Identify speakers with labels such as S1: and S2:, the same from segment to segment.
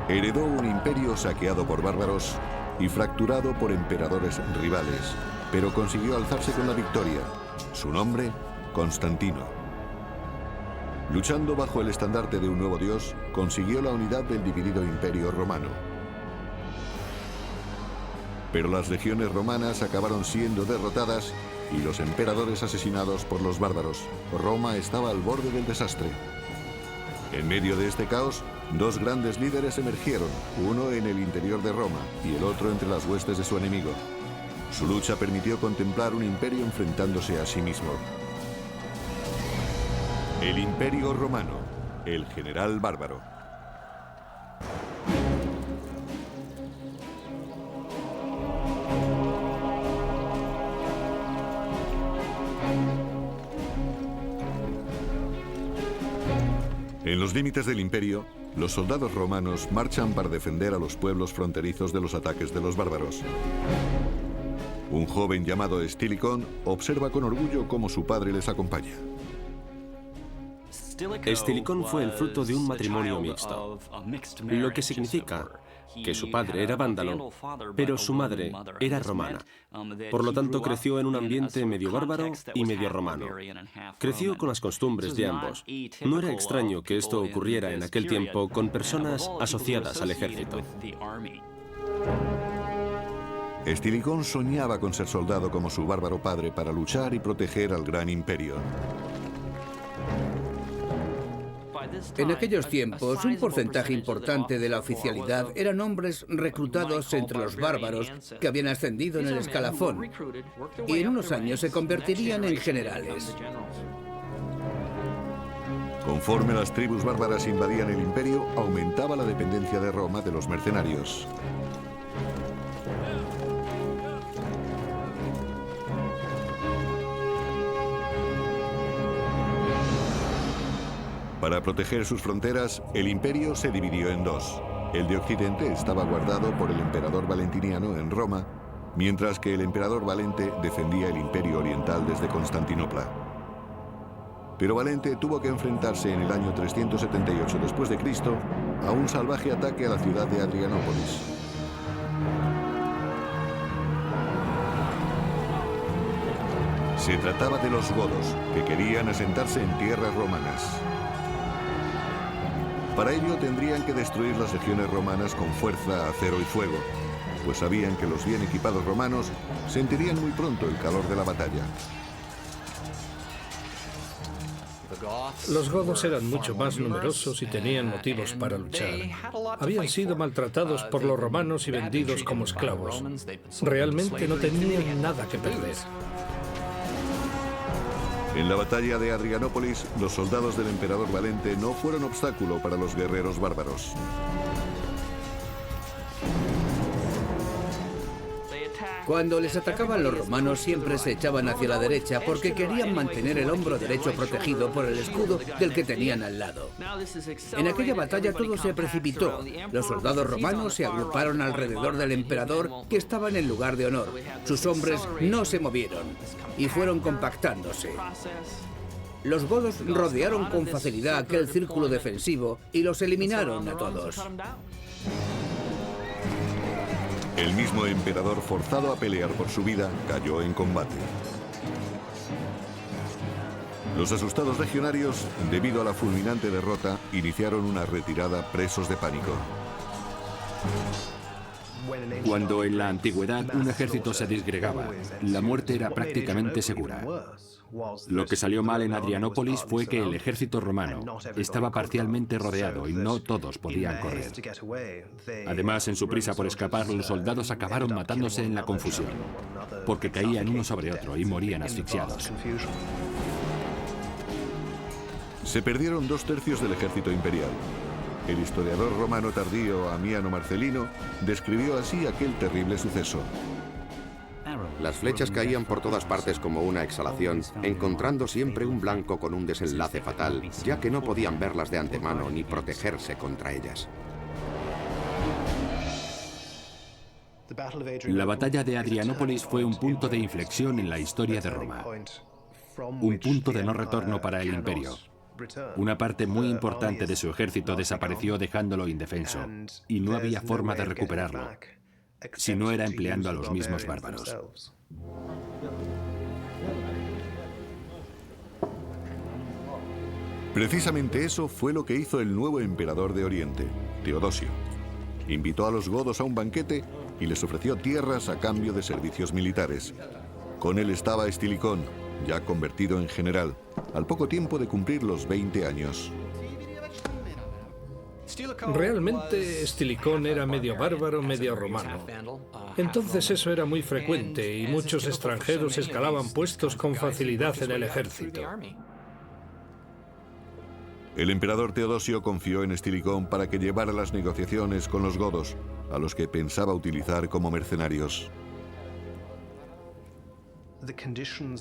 S1: Heredó un imperio saqueado por bárbaros y fracturado por emperadores rivales, pero consiguió alzarse con la victoria. Su nombre, Constantino. Luchando bajo el estandarte de un nuevo dios, consiguió la unidad del dividido imperio romano. Pero las legiones romanas acabaron siendo derrotadas y los emperadores asesinados por los bárbaros. Roma estaba al borde del desastre. En medio de este caos, dos grandes líderes emergieron, uno en el interior de Roma y el otro entre las huestes de su enemigo. Su lucha permitió contemplar un imperio enfrentándose a sí mismo. El Imperio Romano, el general bárbaro. En los límites del imperio, los soldados romanos marchan para defender a los pueblos fronterizos de los ataques de los bárbaros. Un joven llamado Estilicón observa con orgullo cómo su padre les acompaña.
S2: Estilicón fue el fruto de un matrimonio mixto, lo que significa que su padre era vándalo, pero su madre era romana. Por lo tanto, creció en un ambiente medio bárbaro y medio romano. Creció con las costumbres de ambos. No era extraño que esto ocurriera en aquel tiempo con personas asociadas al ejército.
S1: Estilicón soñaba con ser soldado como su bárbaro padre para luchar y proteger al gran imperio.
S3: En aquellos tiempos, un porcentaje importante de la oficialidad eran hombres reclutados entre los bárbaros que habían ascendido en el escalafón y en unos años se convertirían en generales.
S1: Conforme las tribus bárbaras invadían el imperio, aumentaba la dependencia de Roma de los mercenarios. Para proteger sus fronteras, el imperio se dividió en dos. El de Occidente estaba guardado por el emperador Valentiniano en Roma, mientras que el emperador Valente defendía el imperio oriental desde Constantinopla. Pero Valente tuvo que enfrentarse en el año 378 después de Cristo a un salvaje ataque a la ciudad de Adrianópolis. Se trataba de los godos, que querían asentarse en tierras romanas. Para ello tendrían que destruir las legiones romanas con fuerza, acero y fuego, pues sabían que los bien equipados romanos sentirían muy pronto el calor de la batalla.
S4: Los godos eran mucho más numerosos y tenían motivos para luchar. Habían sido maltratados por los romanos y vendidos como esclavos. Realmente no tenían nada que perder.
S1: En la batalla de Adrianópolis, los soldados del emperador Valente no fueron obstáculo para los guerreros bárbaros.
S3: Cuando les atacaban los romanos siempre se echaban hacia la derecha porque querían mantener el hombro derecho protegido por el escudo del que tenían al lado. En aquella batalla todo se precipitó. Los soldados romanos se agruparon alrededor del emperador que estaba en el lugar de honor. Sus hombres no se movieron y fueron compactándose. Los godos rodearon con facilidad aquel círculo defensivo y los eliminaron a todos.
S1: El mismo emperador, forzado a pelear por su vida, cayó en combate. Los asustados legionarios, debido a la fulminante derrota, iniciaron una retirada presos de pánico.
S5: Cuando en la antigüedad un ejército se disgregaba, la muerte era prácticamente segura. Lo que salió mal en Adrianópolis fue que el ejército romano estaba parcialmente rodeado y no todos podían correr. Además, en su prisa por escapar, los soldados acabaron matándose en la confusión, porque caían uno sobre otro y morían asfixiados.
S1: Se perdieron 2/3 del ejército imperial. El historiador romano tardío Amiano Marcelino describió así aquel terrible suceso.
S6: Las flechas caían por todas partes como una exhalación, encontrando siempre un blanco con un desenlace fatal, ya que no podían verlas de antemano ni protegerse contra ellas.
S5: La batalla de Adrianópolis fue un punto de inflexión en la historia de Roma. Un punto de no retorno para el imperio. Una parte muy importante de su ejército desapareció dejándolo indefenso, y no había forma de recuperarlo, si no era empleando a los mismos bárbaros.
S1: Precisamente eso fue lo que hizo el nuevo emperador de Oriente, Teodosio. Invitó a los godos a un banquete y les ofreció tierras a cambio de servicios militares. Con él estaba Estilicón, ya convertido en general, al poco tiempo de cumplir los 20 años.
S4: Realmente Estilicón era medio bárbaro, medio romano. Entonces eso era muy frecuente y muchos extranjeros escalaban puestos con facilidad en el ejército.
S1: El emperador Teodosio confió en Estilicón para que llevara las negociaciones con los godos, a los que pensaba utilizar como mercenarios.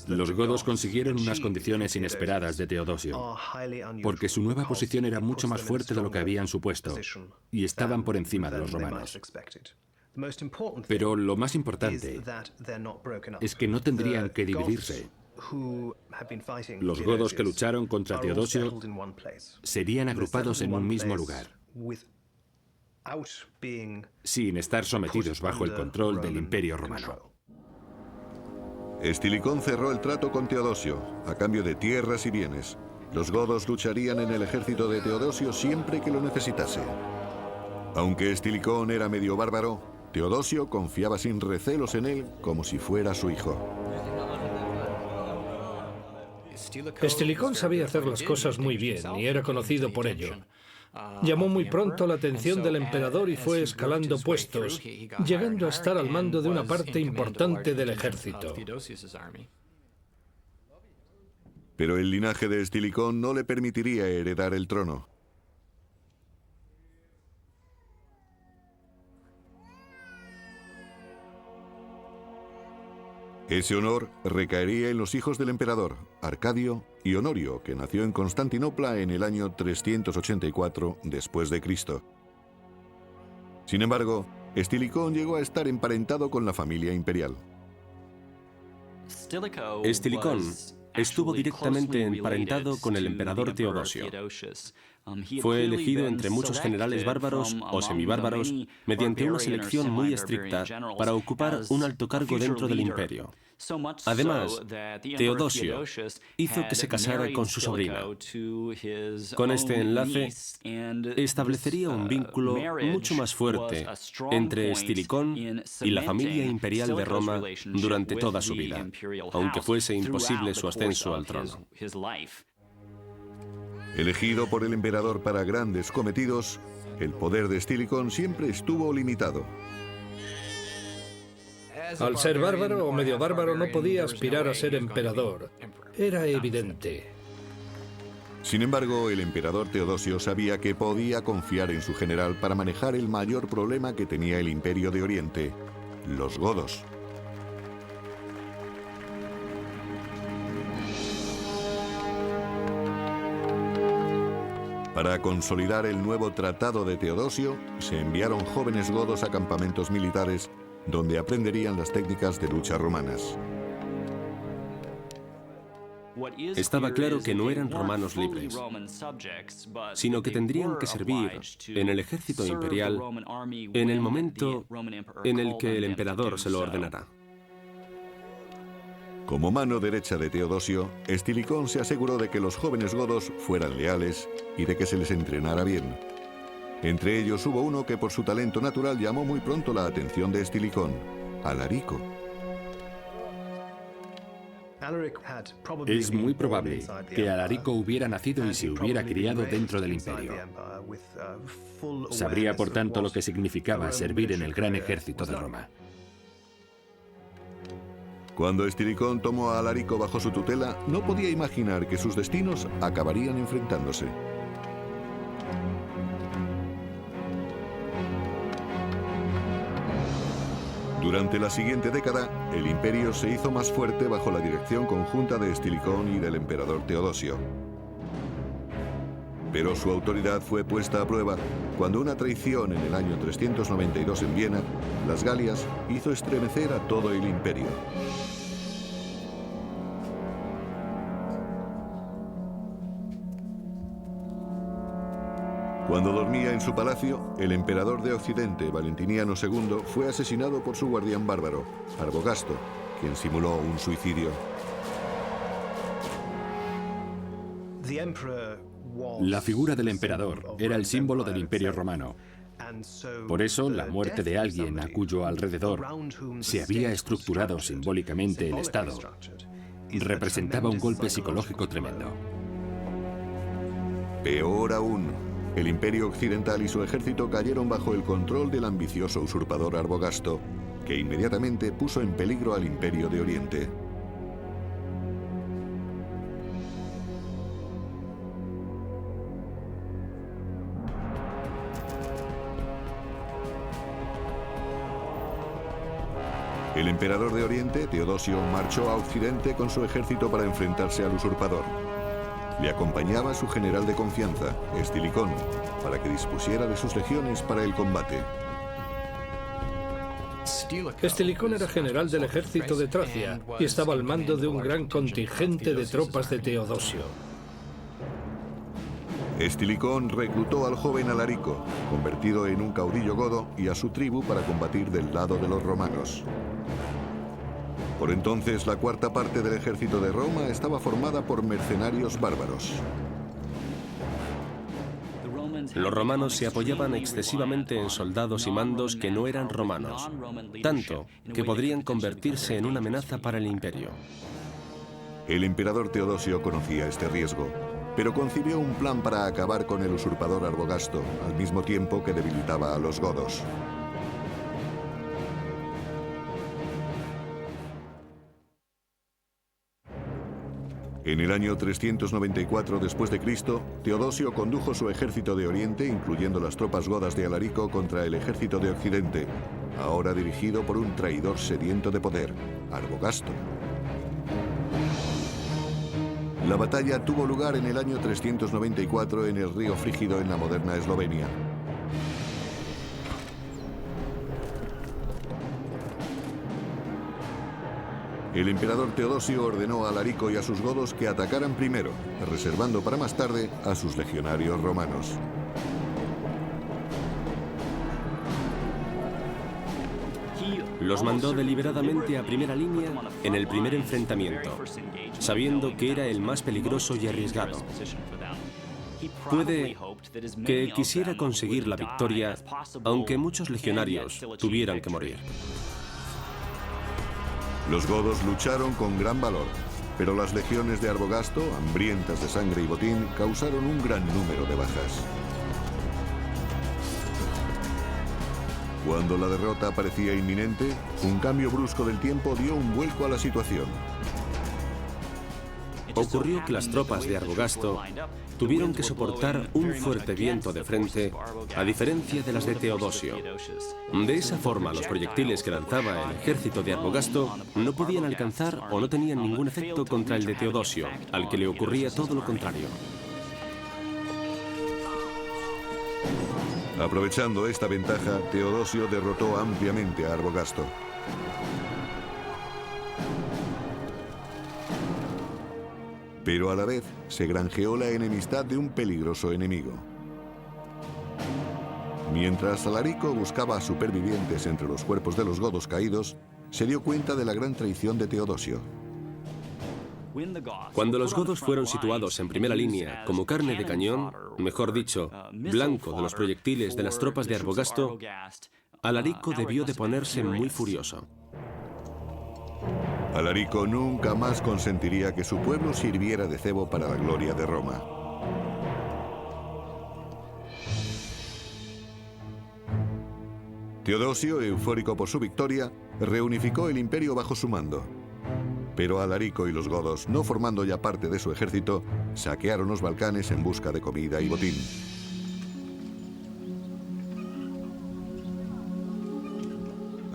S5: Los godos consiguieron unas condiciones inesperadas de Teodosio, porque su nueva posición era mucho más fuerte de lo que habían supuesto, y estaban por encima de los romanos. Pero lo más importante es que no tendrían que dividirse. Los godos que lucharon contra Teodosio serían agrupados en un mismo lugar, sin estar sometidos bajo el control del Imperio Romano.
S1: Estilicón cerró el trato con Teodosio, a cambio de tierras y bienes. Los godos lucharían en el ejército de Teodosio siempre que lo necesitase. Aunque Estilicón era medio bárbaro, Teodosio confiaba sin recelos en él como si fuera su hijo.
S4: Estilicón sabía hacer las cosas muy bien y era conocido por ello. Llamó muy pronto la atención del emperador y fue escalando puestos, llegando a estar al mando de una parte importante del ejército.
S1: Pero el linaje de Estilicón no le permitiría heredar el trono. Ese honor recaería en los hijos del emperador, Arcadio y Honorio, que nació en Constantinopla en el año 384 después de Cristo. Sin embargo, Estilicón llegó a estar emparentado con la familia imperial.
S2: Estilicón estuvo directamente emparentado con el emperador Teodosio. Fue elegido entre muchos generales bárbaros o semibárbaros mediante una selección muy estricta para ocupar un alto cargo dentro del imperio. Además, Teodosio hizo que se casara con su sobrina. Con este enlace, establecería un vínculo mucho más fuerte entre Estilicón y la familia imperial de Roma durante toda su vida, aunque fuese imposible su ascenso al trono.
S1: Elegido por el emperador para grandes cometidos, el poder de Estilicón siempre estuvo limitado.
S4: Al ser bárbaro o medio bárbaro no podía aspirar a ser emperador. Era evidente.
S1: Sin embargo, el emperador Teodosio sabía que podía confiar en su general para manejar el mayor problema que tenía el Imperio de Oriente, los godos. Para consolidar el nuevo tratado de Teodosio, se enviaron jóvenes godos a campamentos militares donde aprenderían las técnicas de lucha romanas.
S2: Estaba claro que no eran romanos libres, sino que tendrían que servir en el ejército imperial en el momento en el que el emperador se lo ordenara.
S1: Como mano derecha de Teodosio, Estilicón se aseguró de que los jóvenes godos fueran leales y de que se les entrenara bien. Entre ellos hubo uno que por su talento natural llamó muy pronto la atención de Estilicón, Alarico.
S5: Es muy probable que Alarico hubiera nacido y se hubiera criado dentro del imperio. Sabría, por tanto, lo que significaba servir en el gran ejército de Roma.
S1: Cuando Estilicón tomó a Alarico bajo su tutela, no podía imaginar que sus destinos acabarían enfrentándose. Durante la siguiente década, el imperio se hizo más fuerte bajo la dirección conjunta de Estilicón y del emperador Teodosio. Pero su autoridad fue puesta a prueba cuando una traición en el año 392 en Viena, las Galias, hizo estremecer a todo el imperio. Cuando dormía en su palacio, el emperador de Occidente, Valentiniano II, fue asesinado por su guardián bárbaro, Arbogasto, quien simuló un suicidio.
S5: La figura del emperador era el símbolo del Imperio Romano. Por eso, la muerte de alguien a cuyo alrededor se había estructurado simbólicamente el Estado representaba un golpe psicológico tremendo.
S1: Peor aún, el Imperio Occidental y su ejército cayeron bajo el control del ambicioso usurpador Arbogasto, que inmediatamente puso en peligro al Imperio de Oriente. El emperador de Oriente, Teodosio, marchó a Occidente con su ejército para enfrentarse al usurpador. Le acompañaba su general de confianza, Estilicón, para que dispusiera de sus legiones para el combate.
S4: Estilicón era general del ejército de Tracia y estaba al mando de un gran contingente de tropas de Teodosio.
S1: Estilicón reclutó al joven Alarico, convertido en un caudillo godo, y a su tribu para combatir del lado de los romanos. Por entonces, la cuarta parte del ejército de Roma estaba formada por mercenarios bárbaros.
S2: Los romanos se apoyaban excesivamente en soldados y mandos que no eran romanos, tanto que podrían convertirse en una amenaza para el imperio.
S1: El emperador Teodosio conocía este riesgo, pero concibió un plan para acabar con el usurpador Arbogasto, al mismo tiempo que debilitaba a los godos. En el año 394 después de Cristo, Teodosio condujo su ejército de Oriente, incluyendo las tropas godas de Alarico, contra el ejército de Occidente, ahora dirigido por un traidor sediento de poder, Arbogasto. La batalla tuvo lugar en el año 394 en el río Frígido, en la moderna Eslovenia. El emperador Teodosio ordenó a Alarico y a sus godos que atacaran primero, reservando para más tarde a sus legionarios romanos.
S2: Los mandó deliberadamente a primera línea en el primer enfrentamiento, sabiendo que era el más peligroso y arriesgado. Puede que quisiera conseguir la victoria, aunque muchos legionarios tuvieran que morir.
S1: Los godos lucharon con gran valor, pero las legiones de Arbogasto, hambrientas de sangre y botín, causaron un gran número de bajas. Cuando la derrota parecía inminente, un cambio brusco del tiempo dio un vuelco a la situación.
S2: Ocurrió que las tropas de Arbogasto tuvieron que soportar un fuerte viento de frente, a diferencia de las de Teodosio. De esa forma, los proyectiles que lanzaba el ejército de Arbogasto no podían alcanzar o no tenían ningún efecto contra el de Teodosio, al que le ocurría todo lo contrario.
S1: Aprovechando esta ventaja, Teodosio derrotó ampliamente a Arbogasto. Pero a la vez se granjeó la enemistad de un peligroso enemigo. Mientras Alarico buscaba supervivientes entre los cuerpos de los godos caídos, se dio cuenta de la gran traición de Teodosio.
S2: Cuando los godos fueron situados en primera línea como carne de cañón, mejor dicho, blanco de los proyectiles de las tropas de Arbogasto, Alarico debió de ponerse muy furioso.
S1: Alarico nunca más consentiría que su pueblo sirviera de cebo para la gloria de Roma. Teodosio, eufórico por su victoria, reunificó el imperio bajo su mando. Pero Alarico y los godos, no formando ya parte de su ejército, saquearon los Balcanes en busca de comida y botín.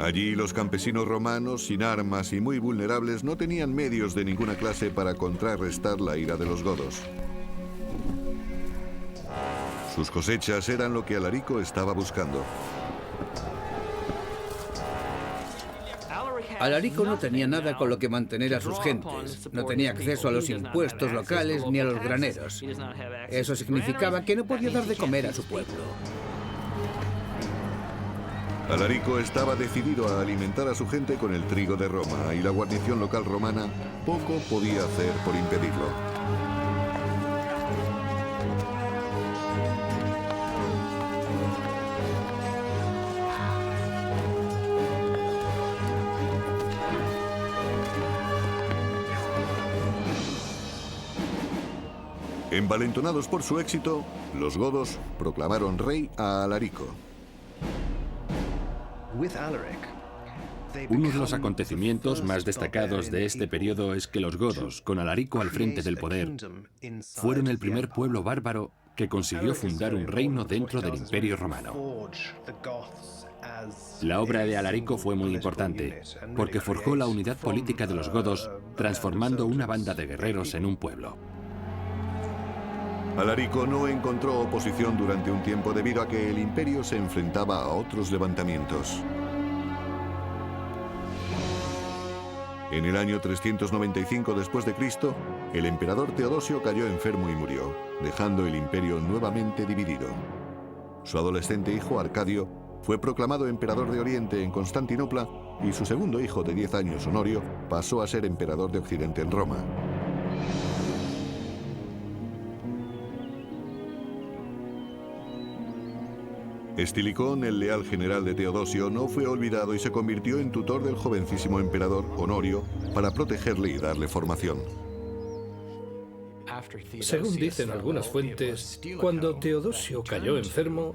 S1: Allí los campesinos romanos, sin armas y muy vulnerables, no tenían medios de ninguna clase para contrarrestar la ira de los godos. Sus cosechas eran lo que Alarico estaba buscando.
S3: Alarico no tenía nada con lo que mantener a sus gentes. No tenía acceso a los impuestos locales ni a los graneros. Eso significaba que no podía dar de comer a su pueblo.
S1: Alarico estaba decidido a alimentar a su gente con el trigo de Roma y la guarnición local romana poco podía hacer por impedirlo. Envalentonados por su éxito, los godos proclamaron rey a Alarico.
S5: Uno de los acontecimientos más destacados de este periodo es que los godos, con Alarico al frente del poder, fueron el primer pueblo bárbaro que consiguió fundar un reino dentro del Imperio Romano. La obra de Alarico fue muy importante, porque forjó la unidad política de los godos, transformando una banda de guerreros en un pueblo.
S1: Alarico no encontró oposición durante un tiempo debido a que el imperio se enfrentaba a otros levantamientos. En el año 395 después de Cristo, el emperador Teodosio cayó enfermo y murió, dejando el imperio nuevamente dividido. Su adolescente hijo Arcadio fue proclamado emperador de Oriente en Constantinopla y su segundo hijo de 10 años, Honorio, pasó a ser emperador de Occidente en Roma. Estilicón, el leal general de Teodosio, no fue olvidado y se convirtió en tutor del jovencísimo emperador Honorio para protegerle y darle formación.
S4: Según dicen algunas fuentes, cuando Teodosio cayó enfermo,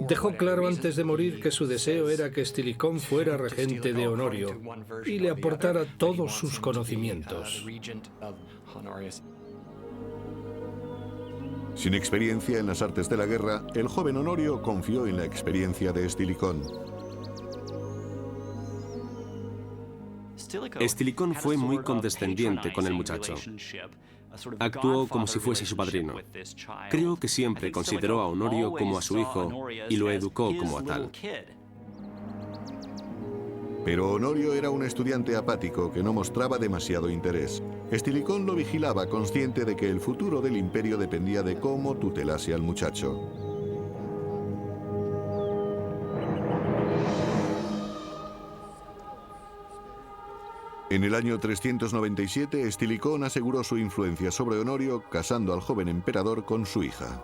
S4: dejó claro antes de morir que su deseo era que Estilicón fuera regente de Honorio y le aportara todos sus conocimientos.
S1: Sin experiencia en las artes de la guerra, el joven Honorio confió en la experiencia de Estilicón.
S2: Estilicón fue muy condescendiente con el muchacho. Actuó como si fuese su padrino. Creo que siempre consideró a Honorio como a su hijo y lo educó como a tal.
S1: Pero Honorio era un estudiante apático que no mostraba demasiado interés. Estilicón lo vigilaba, consciente de que el futuro del imperio dependía de cómo tutelase al muchacho. En el año 397, Estilicón aseguró su influencia sobre Honorio, casando al joven emperador con su hija.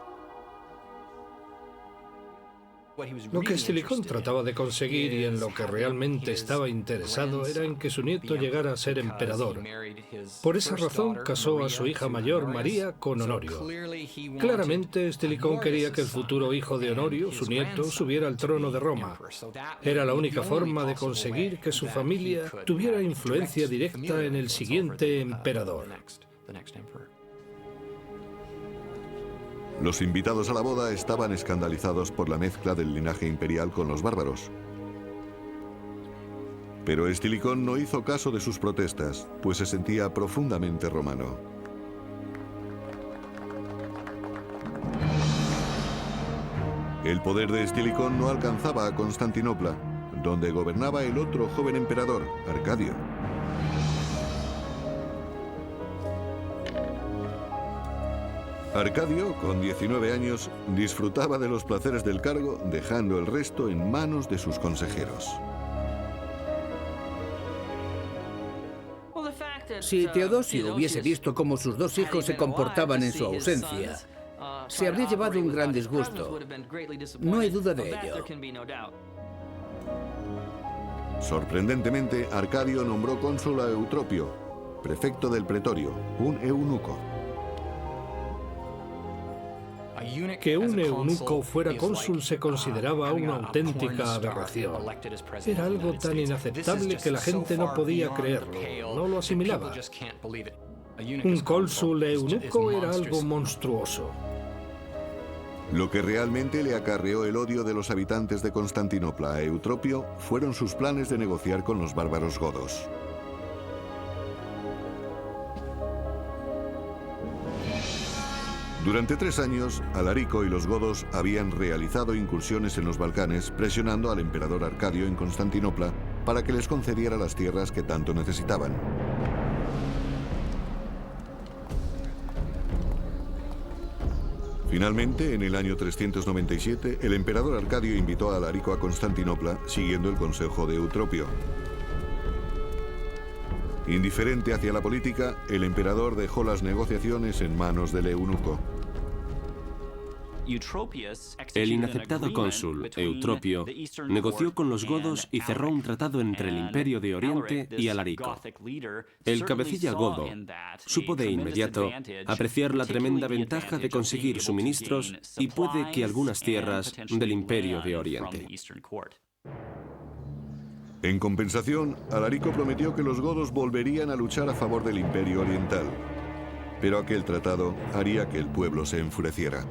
S4: Lo que Estilicón trataba de conseguir y en lo que realmente estaba interesado era en que su nieto llegara a ser emperador. Por esa razón casó a su hija mayor, María, con Honorio. Claramente, Estilicón quería que el futuro hijo de Honorio, su nieto, subiera al trono de Roma. Era la única forma de conseguir que su familia tuviera influencia directa en el siguiente emperador.
S1: Los invitados a la boda estaban escandalizados por la mezcla del linaje imperial con los bárbaros. Pero Estilicón no hizo caso de sus protestas, pues se sentía profundamente romano. El poder de Estilicón no alcanzaba a Constantinopla, donde gobernaba el otro joven emperador, Arcadio. Arcadio, con 19 años, disfrutaba de los placeres del cargo, dejando el resto en manos de sus consejeros.
S3: Si Teodosio hubiese visto cómo sus dos hijos se comportaban en su ausencia, se habría llevado un gran disgusto. No hay duda de ello.
S1: Sorprendentemente, Arcadio nombró cónsul a Eutropio, prefecto del pretorio, un eunuco.
S4: Que un eunuco fuera cónsul se consideraba una auténtica aberración. Era algo tan inaceptable que la gente no podía creerlo, no lo asimilaba. Un cónsul eunuco era algo monstruoso.
S1: Lo que realmente le acarreó el odio de los habitantes de Constantinopla a Eutropio fueron sus planes de negociar con los bárbaros godos. Durante 3 años, Alarico y los godos habían realizado incursiones en los Balcanes, presionando al emperador Arcadio en Constantinopla para que les concediera las tierras que tanto necesitaban. Finalmente, en el año 397, el emperador Arcadio invitó a Alarico a Constantinopla, siguiendo el consejo de Eutropio. Indiferente hacia la política, el emperador dejó las negociaciones en manos del eunuco.
S2: El inaceptado cónsul, Eutropio, negoció con los godos y cerró un tratado entre el Imperio de Oriente y Alarico. El cabecilla godo supo de inmediato apreciar la tremenda ventaja de conseguir suministros y puede que algunas tierras del Imperio de Oriente.
S1: En compensación, Alarico prometió que los godos volverían a luchar a favor del Imperio Oriental, pero aquel tratado haría que el pueblo se enfureciera.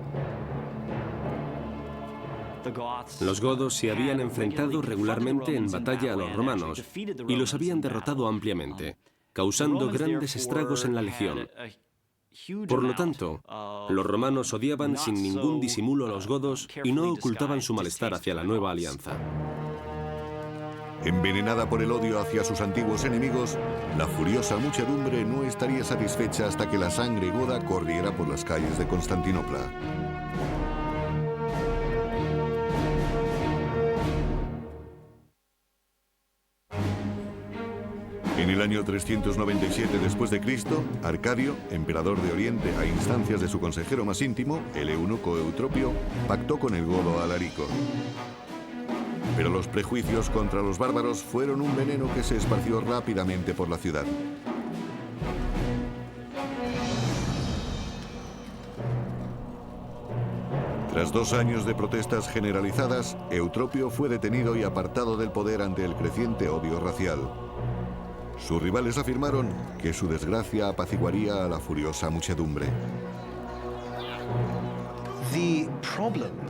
S2: Los godos se habían enfrentado regularmente en batalla a los romanos y los habían derrotado ampliamente, causando grandes estragos en la legión. Por lo tanto, los romanos odiaban sin ningún disimulo a los godos y no ocultaban su malestar hacia la nueva alianza.
S1: Envenenada por el odio hacia sus antiguos enemigos, la furiosa muchedumbre no estaría satisfecha hasta que la sangre goda corriera por las calles de Constantinopla. En el año 397 después de Cristo, Arcadio, emperador de Oriente a instancias de su consejero más íntimo, el eunuco Eutropio, pactó con el godo Alarico. Pero los prejuicios contra los bárbaros fueron un veneno que se esparció rápidamente por la ciudad. Tras 2 años de protestas generalizadas, Eutropio fue detenido y apartado del poder ante el creciente odio racial. Sus rivales afirmaron que su desgracia apaciguaría a la furiosa muchedumbre.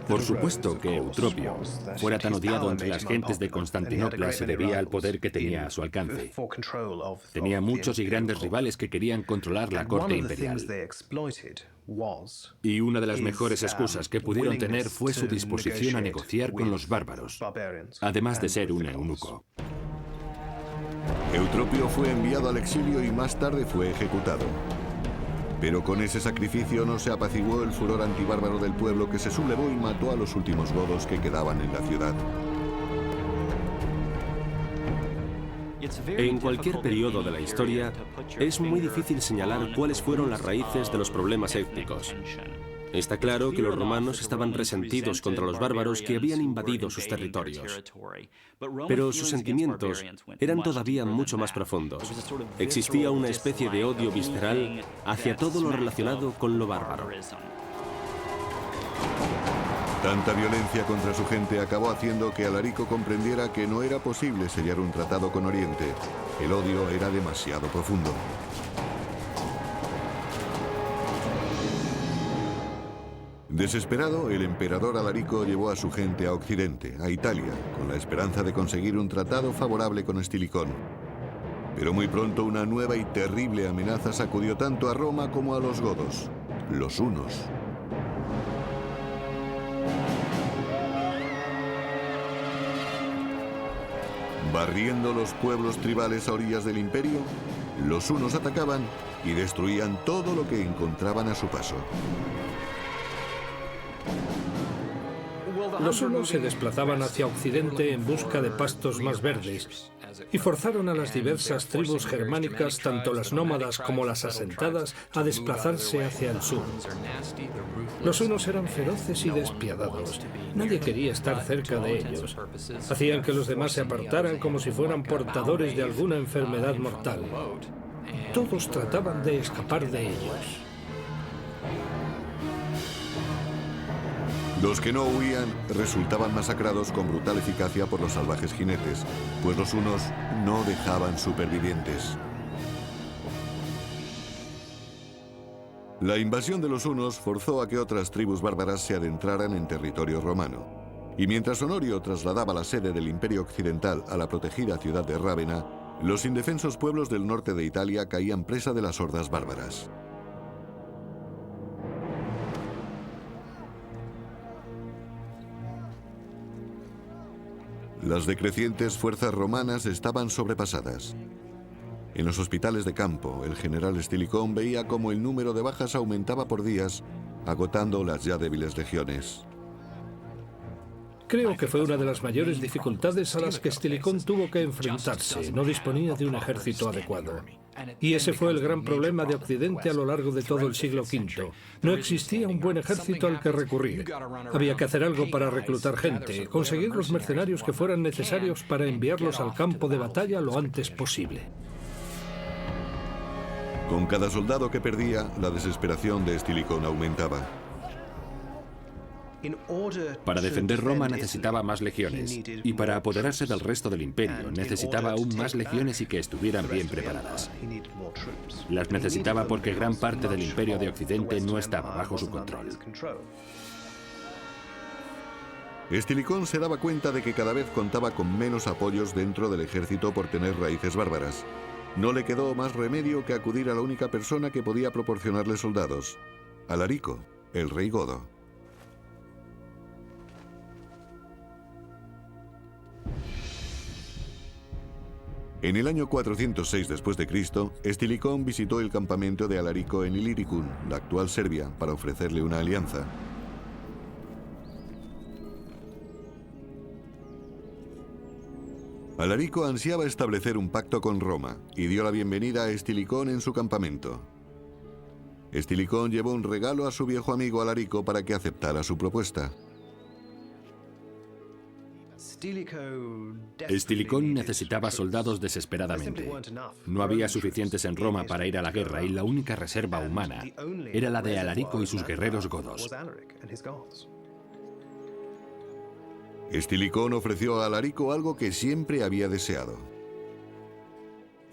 S5: Por supuesto que Eutropio fuera tan odiado entre las gentes de Constantinopla se debía al poder que tenía a su alcance. Tenía muchos y grandes rivales que querían controlar la corte imperial. Y una de las mejores excusas que pudieron tener fue su disposición a negociar con los bárbaros, además de ser un eunuco.
S1: Eutropio fue enviado al exilio y más tarde fue ejecutado. Pero con ese sacrificio no se apaciguó el furor antibárbaro del pueblo que se sublevó y mató a los últimos godos que quedaban en la ciudad.
S2: En cualquier periodo de la historia, es muy difícil señalar cuáles fueron las raíces de los problemas étnicos. Está claro que los romanos estaban resentidos contra los bárbaros que habían invadido sus territorios. Pero sus sentimientos eran todavía mucho más profundos. Existía una especie de odio visceral hacia todo lo relacionado con lo bárbaro.
S1: Tanta violencia contra su gente acabó haciendo que Alarico comprendiera que no era posible sellar un tratado con Oriente. El odio era demasiado profundo. Desesperado, el emperador Alarico llevó a su gente a Occidente, a Italia, con la esperanza de conseguir un tratado favorable con Estilicón. Pero muy pronto una nueva y terrible amenaza sacudió tanto a Roma como a los godos, los hunos. Barriendo los pueblos tribales a orillas del imperio, los hunos atacaban y destruían todo lo que encontraban a su paso.
S4: Los hunos se desplazaban hacia Occidente en busca de pastos más verdes y forzaron a las diversas tribus germánicas, tanto las nómadas como las asentadas, a desplazarse hacia el sur. Los hunos eran feroces y despiadados. Nadie quería estar cerca de ellos. Hacían que los demás se apartaran como si fueran portadores de alguna enfermedad mortal. Todos trataban de escapar de ellos.
S1: Los que no huían resultaban masacrados con brutal eficacia por los salvajes jinetes, pues los hunos no dejaban supervivientes. La invasión de los hunos forzó a que otras tribus bárbaras se adentraran en territorio romano. Y mientras Honorio trasladaba la sede del Imperio Occidental a la protegida ciudad de Rávena, los indefensos pueblos del norte de Italia caían presa de las hordas bárbaras. Las decrecientes fuerzas romanas estaban sobrepasadas. En los hospitales de campo, el general Estilicón veía cómo el número de bajas aumentaba por días, agotando las ya débiles legiones.
S4: Creo que fue una de las mayores dificultades a las que Estilicón tuvo que enfrentarse. No disponía de un ejército adecuado. Y ese fue el gran problema de Occidente a lo largo de todo el siglo V. No existía un buen ejército al que recurrir. Había que hacer algo para reclutar gente, conseguir los mercenarios que fueran necesarios para enviarlos al campo de batalla lo antes posible.
S1: Con cada soldado que perdía, la desesperación de Estilicón aumentaba.
S5: Para defender Roma necesitaba más legiones, y para apoderarse del resto del imperio necesitaba aún más legiones y que estuvieran bien preparadas. Las necesitaba porque gran parte del imperio de Occidente no estaba bajo su control.
S1: Estilicón se daba cuenta de que cada vez contaba con menos apoyos dentro del ejército por tener raíces bárbaras. No le quedó más remedio que acudir a la única persona que podía proporcionarle soldados, Alarico, el rey godo. En el año 406 después de Cristo, Estilicón visitó el campamento de Alarico en Illyricum, la actual Serbia, para ofrecerle una alianza. Alarico ansiaba establecer un pacto con Roma y dio la bienvenida a Estilicón en su campamento. Estilicón llevó un regalo a su viejo amigo Alarico para que aceptara su propuesta.
S5: Estilicón necesitaba soldados desesperadamente. No había suficientes en Roma para ir a la guerra y la única reserva humana era la de Alarico y sus guerreros godos.
S1: Estilicón ofreció a Alarico algo que siempre había deseado.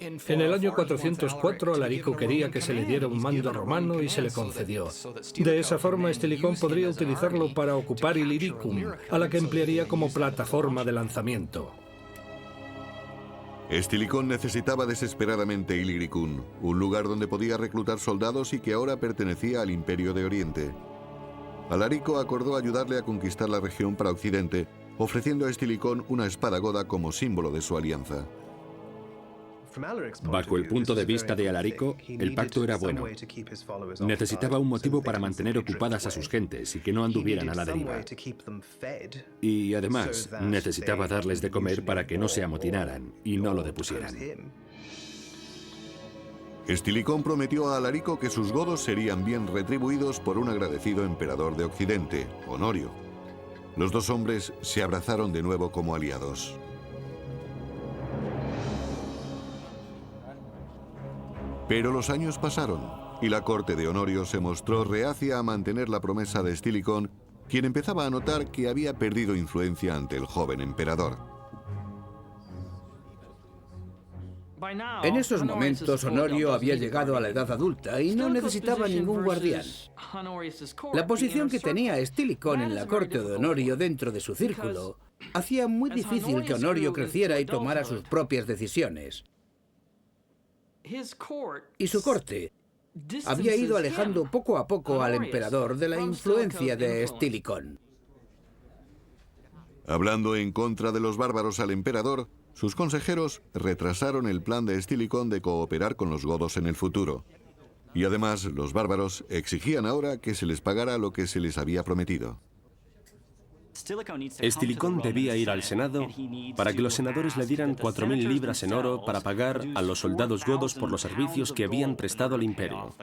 S4: En el año 404, Alarico quería que se le diera un mando romano y se le concedió. De esa forma, Estilicón podría utilizarlo para ocupar Illyricum, a la que emplearía como plataforma de lanzamiento.
S1: Estilicón necesitaba desesperadamente Illyricum, un lugar donde podía reclutar soldados y que ahora pertenecía al Imperio de Oriente. Alarico acordó ayudarle a conquistar la región para Occidente, ofreciendo a Estilicón una espada goda como símbolo de su alianza.
S5: Bajo el punto de vista de Alarico, el pacto era bueno. Necesitaba un motivo para mantener ocupadas a sus gentes y que no anduvieran a la deriva. Y además, necesitaba darles de comer para que no se amotinaran y no lo depusieran.
S1: Estilicón prometió a Alarico que sus godos serían bien retribuidos por un agradecido emperador de Occidente, Honorio. Los dos hombres se abrazaron de nuevo como aliados. Pero los años pasaron y la corte de Honorio se mostró reacia a mantener la promesa de Estilicón, quien empezaba a notar que había perdido influencia ante el joven emperador.
S3: En esos momentos, Honorio había llegado a la edad adulta y no necesitaba ningún guardián. La posición que tenía Estilicón en la corte de Honorio dentro de su círculo hacía muy difícil que Honorio creciera y tomara sus propias decisiones. Y su corte había ido alejando poco a poco al emperador de la influencia de Estilicón.
S1: Hablando en contra de los bárbaros al emperador, sus consejeros retrasaron el plan de Estilicón de cooperar con los godos en el futuro. Y además, los bárbaros exigían ahora que se les pagara lo que se les había prometido.
S2: Estilicón debía ir al Senado para que los senadores le dieran 4.000 libras en oro para pagar a los soldados godos por los servicios que habían prestado al imperio.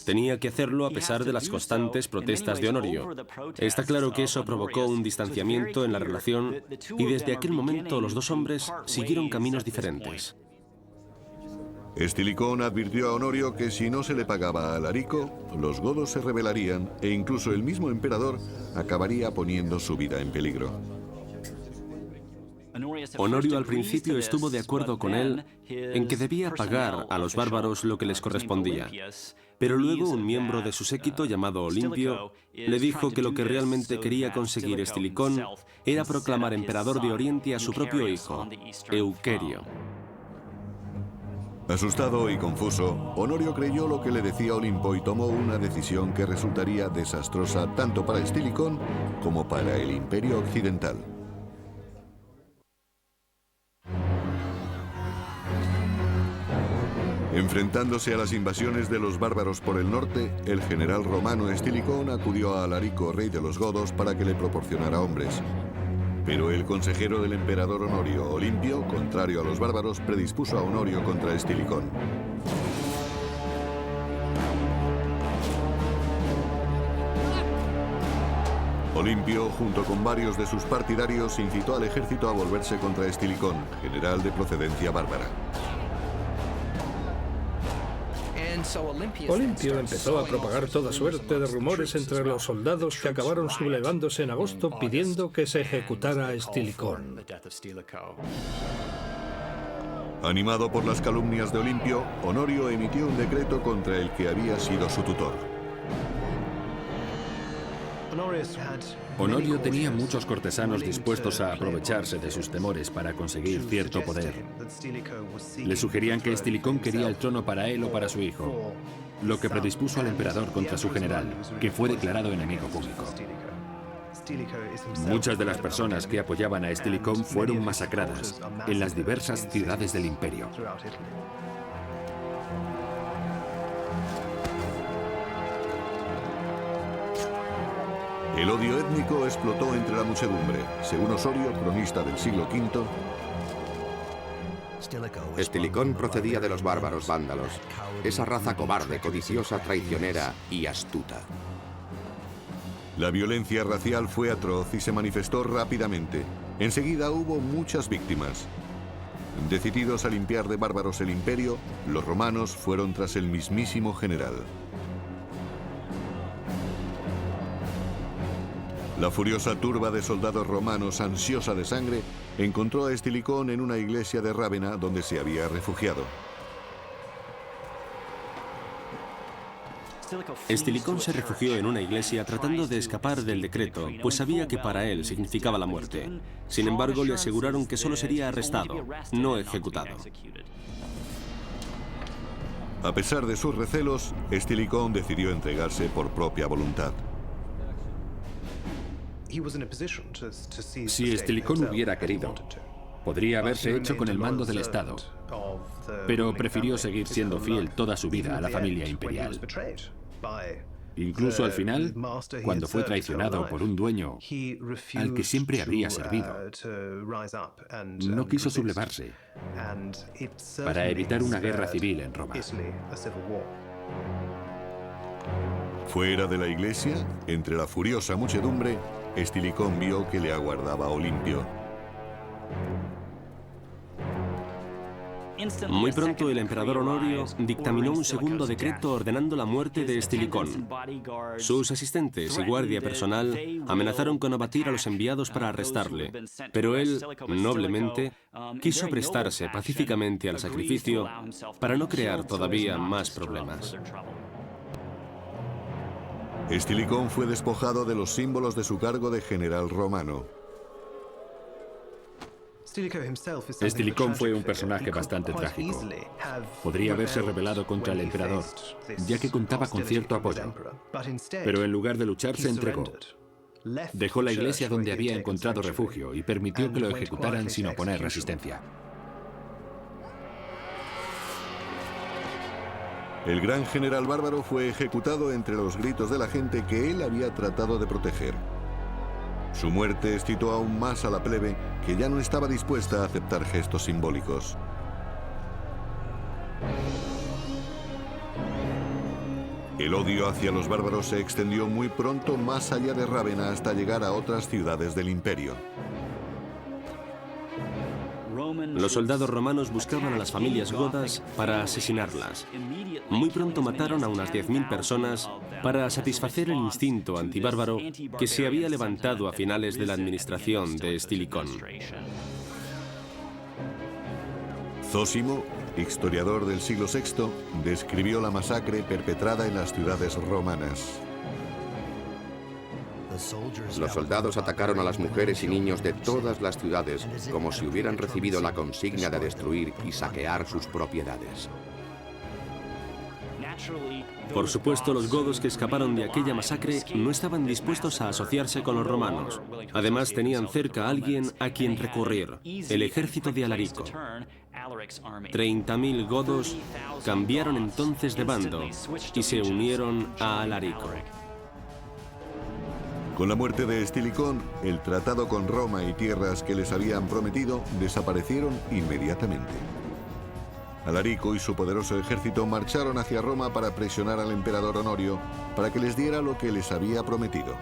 S2: Tenía que hacerlo a pesar de las constantes protestas de Honorio. Está claro que eso provocó un distanciamiento en la relación y desde aquel momento los dos hombres siguieron caminos diferentes.
S1: Estilicón advirtió a Honorio que si no se le pagaba a Alarico, los godos se rebelarían e incluso el mismo emperador acabaría poniendo su vida en peligro.
S2: Honorio al principio estuvo de acuerdo con él en que debía pagar a los bárbaros lo que les correspondía. Pero luego un miembro de su séquito llamado Olimpio le dijo que lo que realmente quería conseguir Estilicón era proclamar emperador de Oriente a su propio hijo, Euquerio.
S1: Asustado y confuso, Honorio creyó lo que le decía Olimpo y tomó una decisión que resultaría desastrosa tanto para Estilicón como para el Imperio Occidental. Enfrentándose a las invasiones de los bárbaros por el norte, el general romano Estilicón acudió a Alarico, rey de los godos, para que le proporcionara hombres. Pero el consejero del emperador Honorio, Olimpio, contrario a los bárbaros, predispuso a Honorio contra Estilicón. Olimpio, junto con varios de sus partidarios, incitó al ejército a volverse contra Estilicón, general de procedencia bárbara.
S4: Olimpio empezó a propagar toda suerte de rumores entre los soldados que acabaron sublevándose en agosto pidiendo que se ejecutara a Estilicón.
S1: Animado por las calumnias de Olimpio, Honorio emitió un decreto contra el que había sido su tutor.
S5: Honorio tenía muchos cortesanos dispuestos a aprovecharse de sus temores para conseguir cierto poder. Le sugerían que Estilicón quería el trono para él o para su hijo, lo que predispuso al emperador contra su general, que fue declarado enemigo público. Muchas de las personas que apoyaban a Estilicón fueron masacradas en las diversas ciudades del imperio.
S1: El odio étnico explotó entre la muchedumbre. Según Osorio, cronista del siglo V,
S6: Estilicón procedía de los bárbaros vándalos, esa raza cobarde, codiciosa, traicionera y astuta.
S1: la violencia racial fue atroz y se manifestó rápidamente. Enseguida hubo muchas víctimas. Decididos a limpiar de bárbaros el imperio, los romanos fueron tras el mismísimo general. La furiosa turba de soldados romanos, ansiosa de sangre, encontró a Estilicón en una iglesia de Rávena donde se había refugiado.
S2: Estilicón se refugió en una iglesia tratando de escapar del decreto, pues sabía que para él significaba la muerte. Sin embargo, le aseguraron que solo sería arrestado, no ejecutado.
S1: A pesar de sus recelos, Estilicón decidió entregarse por propia voluntad.
S5: Si Estilicón hubiera querido, podría haberse hecho con el mando del Estado, pero prefirió seguir siendo fiel toda su vida a la familia imperial. Incluso al final, cuando fue traicionado por un dueño al que siempre habría servido, no quiso sublevarse para evitar una guerra civil en Roma.
S1: Fuera de la iglesia, entre la furiosa muchedumbre, Estilicón vio que le aguardaba Olimpio.
S2: Muy pronto el emperador Honorio dictaminó un segundo decreto ordenando la muerte de Estilicón. Sus asistentes y guardia personal amenazaron con abatir a los enviados para arrestarle, pero él, noblemente, quiso prestarse pacíficamente al sacrificio para no crear todavía más problemas.
S1: Estilicón fue despojado de los símbolos de su cargo de general romano.
S5: Estilicón fue un personaje bastante trágico. Podría haberse rebelado contra el emperador, ya que contaba con cierto apoyo. Pero en lugar de luchar, se entregó. Dejó la iglesia donde había encontrado refugio y permitió que lo ejecutaran sin oponer resistencia.
S1: El gran general bárbaro fue ejecutado entre los gritos de la gente que él había tratado de proteger. Su muerte excitó aún más a la plebe, que ya no estaba dispuesta a aceptar gestos simbólicos. El odio hacia los bárbaros se extendió muy pronto más allá de Rávena hasta llegar a otras ciudades del imperio.
S2: Los soldados romanos buscaban a las familias godas para asesinarlas. Muy pronto mataron a unas 10.000 personas para satisfacer el instinto antibárbaro que se había levantado a finales de la administración de Estilicón.
S1: Zósimo, historiador del siglo VI, describió la masacre perpetrada en las ciudades romanas.
S6: Los soldados atacaron a las mujeres y niños de todas las ciudades como si hubieran recibido la consigna de destruir y saquear sus propiedades.
S2: Por supuesto, los godos que escaparon de aquella masacre no estaban dispuestos a asociarse con los romanos. Además, tenían cerca a alguien a quien recurrir, el ejército de Alarico. 30.000 godos cambiaron entonces de bando y se unieron a Alarico.
S1: Con la muerte de Estilicón, el tratado con Roma y tierras que les habían prometido desaparecieron inmediatamente. Alarico y su poderoso ejército marcharon hacia Roma para presionar al emperador Honorio para que les diera lo que les había prometido.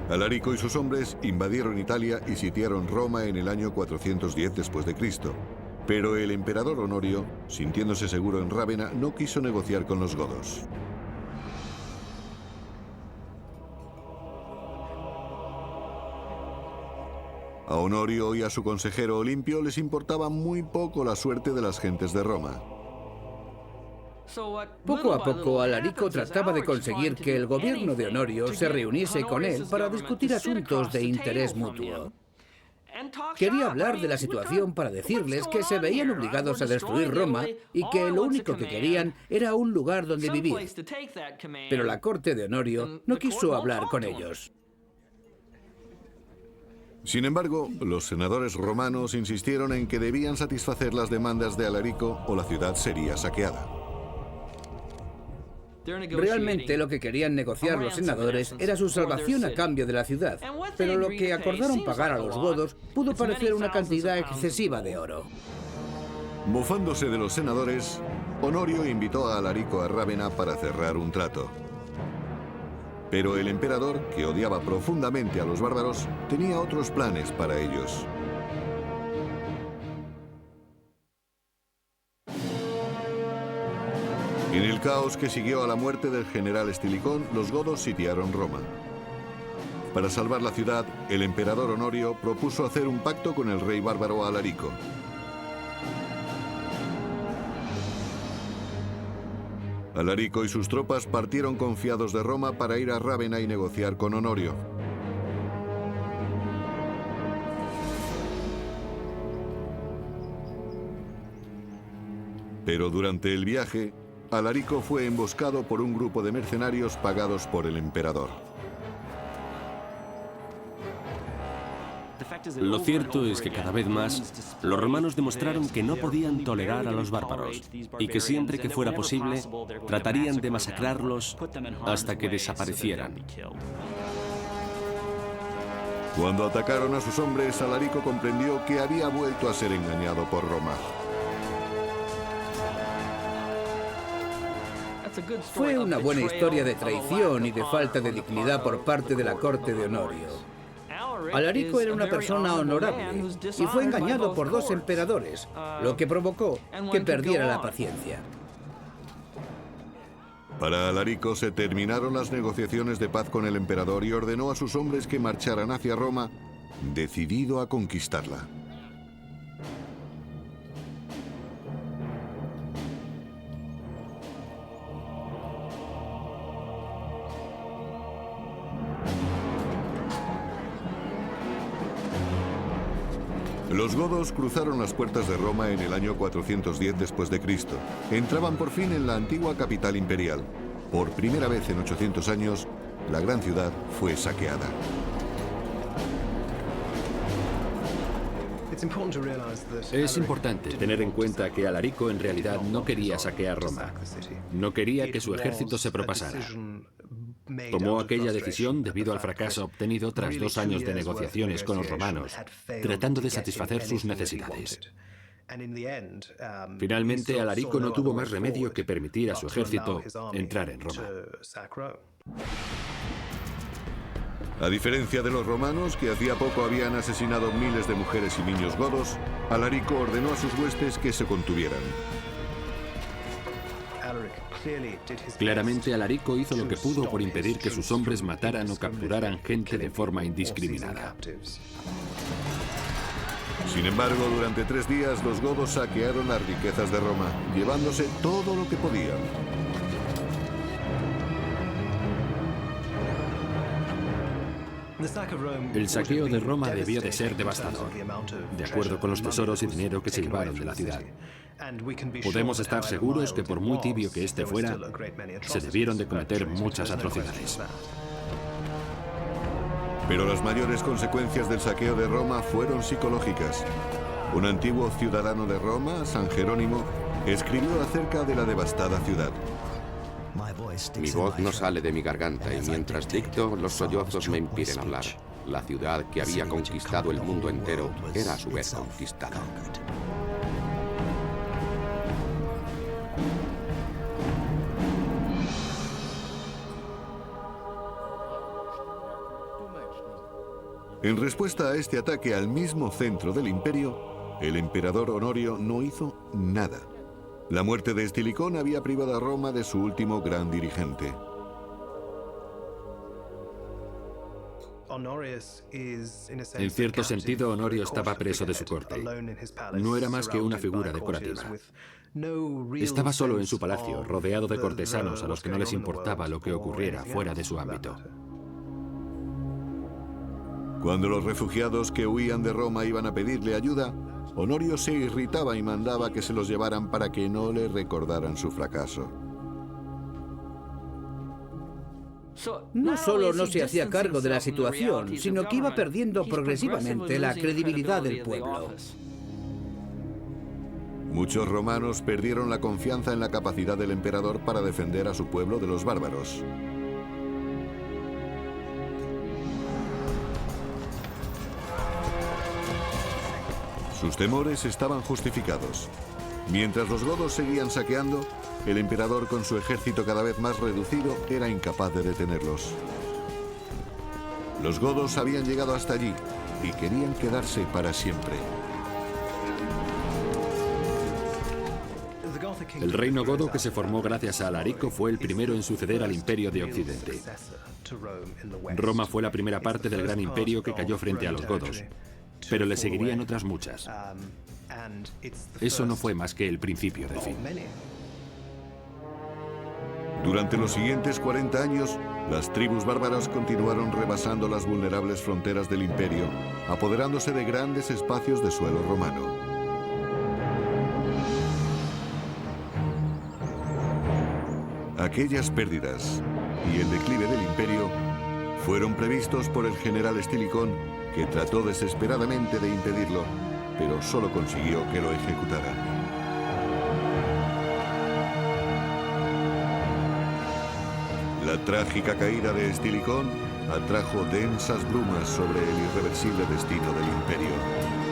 S1: Alarico y sus hombres invadieron Italia y sitiaron Roma en el año 410 después de Cristo. Pero el emperador Honorio, sintiéndose seguro en Rávena, no quiso negociar con los godos. A Honorio y a su consejero Olimpio les importaba muy poco la suerte de las gentes de Roma.
S3: Poco a poco, Alarico trataba de conseguir que el gobierno de Honorio se reuniese con él para discutir asuntos de interés mutuo. Quería hablar de la situación para decirles que se veían obligados a destruir Roma y que lo único que querían era un lugar donde vivir. Pero la corte de Honorio no quiso hablar con ellos.
S1: Sin embargo, los senadores romanos insistieron en que debían satisfacer las demandas de Alarico o la ciudad sería saqueada.
S3: Realmente lo que querían negociar los senadores era su salvación a cambio de la ciudad, pero lo que acordaron pagar a los godos pudo parecer una cantidad excesiva de oro.
S1: Mofándose de los senadores, Honorio invitó a Alarico a Rávena para cerrar un trato. Pero el emperador, que odiaba profundamente a los bárbaros, tenía otros planes para ellos. En el caos que siguió a la muerte del general Estilicón, los godos sitiaron Roma. Para salvar la ciudad, el emperador Honorio propuso hacer un pacto con el rey bárbaro Alarico. Alarico y sus tropas partieron confiados de Roma para ir a Rávena y negociar con Honorio. Pero durante el viaje, Alarico fue emboscado por un grupo de mercenarios pagados por el emperador.
S2: Lo cierto es que cada vez más los romanos demostraron que no podían tolerar a los bárbaros y que siempre que fuera posible tratarían de masacrarlos hasta que desaparecieran.
S1: Cuando atacaron a sus hombres, Alarico comprendió que había vuelto a ser engañado por Roma.
S3: Fue una buena historia de traición y de falta de dignidad por parte de la corte de Honorio. Alarico era una persona honorable y fue engañado por dos emperadores, lo que provocó que perdiera la paciencia.
S1: Para Alarico se terminaron las negociaciones de paz con el emperador y ordenó a sus hombres que marcharan hacia Roma, decidido a conquistarla. Los godos cruzaron las puertas de Roma en el año 410 después de Cristo. Entraban por fin en la antigua capital imperial. Por primera vez en 800 años, la gran ciudad fue saqueada.
S5: Es importante tener en cuenta que Alarico en realidad no quería saquear Roma. No quería que su ejército se propasara. Tomó aquella decisión debido al fracaso obtenido tras 2 años de negociaciones con los romanos, tratando de satisfacer sus necesidades. Finalmente, Alarico no tuvo más remedio que permitir a su ejército entrar en Roma.
S1: A diferencia de los romanos, que hacía poco habían asesinado miles de mujeres y niños godos, Alarico ordenó a sus huestes que se contuvieran.
S5: Claramente, Alarico hizo lo que pudo por impedir que sus hombres mataran o capturaran gente de forma indiscriminada.
S1: Sin embargo, durante 3 días los godos saquearon las riquezas de Roma, llevándose todo lo que podían.
S5: El saqueo de Roma debió de ser devastador, de acuerdo con los tesoros y dinero que se llevaron de la ciudad. Podemos estar seguros que por muy tibio que este fuera, se debieron de cometer muchas atrocidades.
S1: Pero las mayores consecuencias del saqueo de Roma fueron psicológicas. Un antiguo ciudadano de Roma, San Jerónimo, escribió acerca de la devastada ciudad.
S6: Mi voz no sale de mi garganta y mientras dicto, los sollozos me impiden hablar. La ciudad que había conquistado el mundo entero era a su vez conquistada.
S1: En respuesta a este ataque al mismo centro del imperio, el emperador Honorio no hizo nada. La muerte de Estilicón había privado a Roma de su último gran dirigente.
S5: En cierto sentido, Honorio estaba preso de su corte. No era más que una figura decorativa. Estaba solo en su palacio, rodeado de cortesanos a los que no les importaba lo que ocurriera fuera de su ámbito.
S1: Cuando los refugiados que huían de Roma iban a pedirle ayuda, Honorio se irritaba y mandaba que se los llevaran para que no le recordaran su fracaso.
S3: No solo no se hacía cargo de la situación, sino que iba perdiendo progresivamente la credibilidad del pueblo.
S1: Muchos romanos perdieron la confianza en la capacidad del emperador para defender a su pueblo de los bárbaros. Sus temores estaban justificados. Mientras los godos seguían saqueando, el emperador, con su ejército cada vez más reducido, era incapaz de detenerlos. Los godos habían llegado hasta allí y querían quedarse para siempre.
S5: El reino godo, que se formó gracias a Alarico, fue el primero en suceder al imperio de Occidente. Roma fue la primera parte del gran imperio que cayó frente a los godos, pero le seguirían otras muchas. Eso no fue más que el principio del fin.
S1: Durante los siguientes 40 años, las tribus bárbaras continuaron rebasando las vulnerables fronteras del imperio, apoderándose de grandes espacios de suelo romano. Aquellas pérdidas y el declive del imperio fueron previstos por el general Estilicón, que trató desesperadamente de impedirlo, pero solo consiguió que lo ejecutaran. La trágica caída de Estilicón atrajo densas brumas sobre el irreversible destino del imperio.